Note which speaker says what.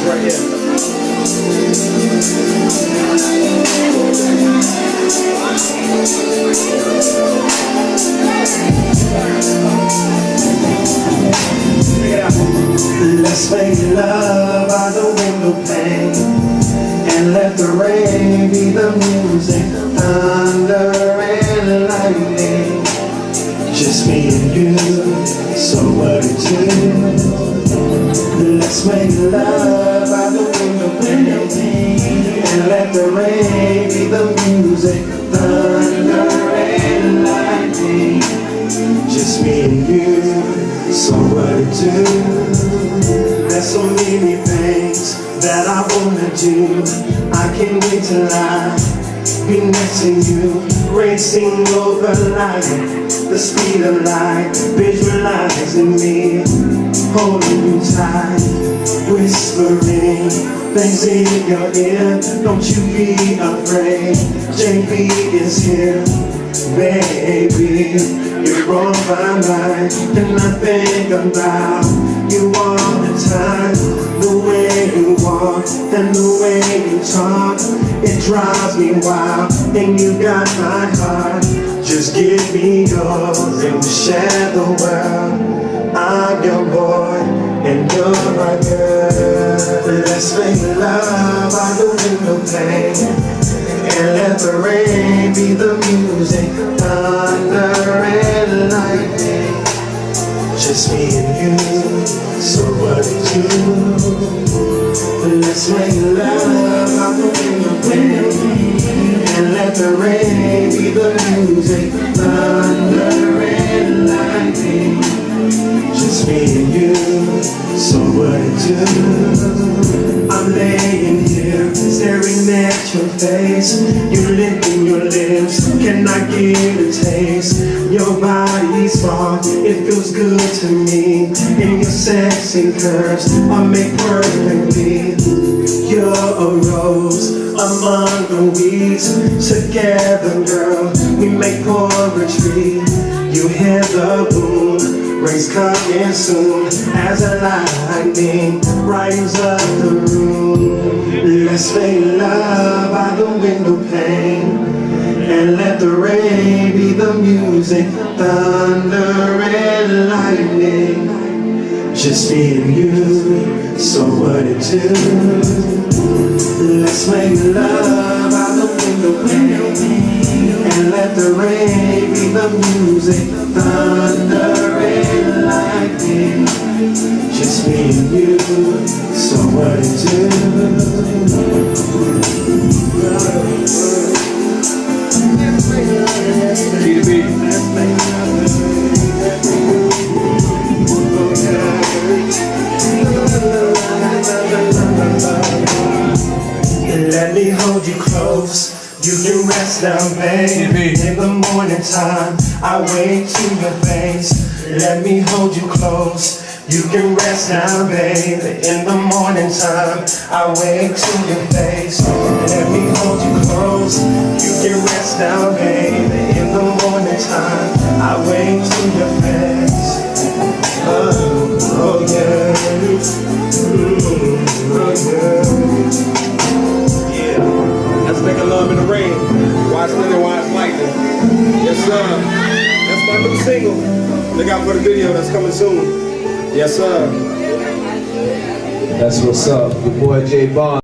Speaker 1: right here.
Speaker 2: Let's make love by the window pane, and let the rain be the music, thunder and lightning. Just me and you, so what it do? Let's make love by the window pane, and let the rain be the music, thunder and lightning. Just me and you, so what it do? There's so many things that I wanna do. I can't wait till I be next to you, racing over light, the speed of light, visualizing me, holding you tight, whispering things in your ear. Don't you be afraid, JB is here, baby. You're on my mind, and I think about you all the time. The way you walk and the way you talk, it drives me wild, and you got my heart. Just give me yours and we'll share the world. I'm your boy and you're my girl. Let's make love by the window pane, and let the rain be the music, thunder and lightning. Just me and you, so what it do? Let's make love by the window pane, and let the rain be the music, thunder and lightning. Just me and you, so what it do? I'm laying here, staring at your face. You licking your lips, can I get a taste? Your body's soft, it feels good to me, and your sexy curves are made perfectly. You're a rose among the weeds. Together, girl, we make poetry. You hear the boom, rain's coming soon, as a lightning brightens up the room. Let's make love by the window pane, and let the rain be the music, thunder and lightning. Just me and you, so what it do? Let's make love by the window pane, and let the rain be the music, thunder and lightning. Just me and you, so what it do? Let me hold you close, you can rest down, baby. In the morning time, I wake to your face. Let me hold you close, you can rest down, baby. In the morning time, I wake to your face. Let me hold you close, you can rest down, baby. In the morning time, I wake to your face. Oh yeah,
Speaker 1: Let's make a love in the rain. Watch thunder, watch lightning. Yes, sir. That's my new single. Look out for the video that's coming soon. Yes, sir.
Speaker 3: That's what's up. Your boy J Bond.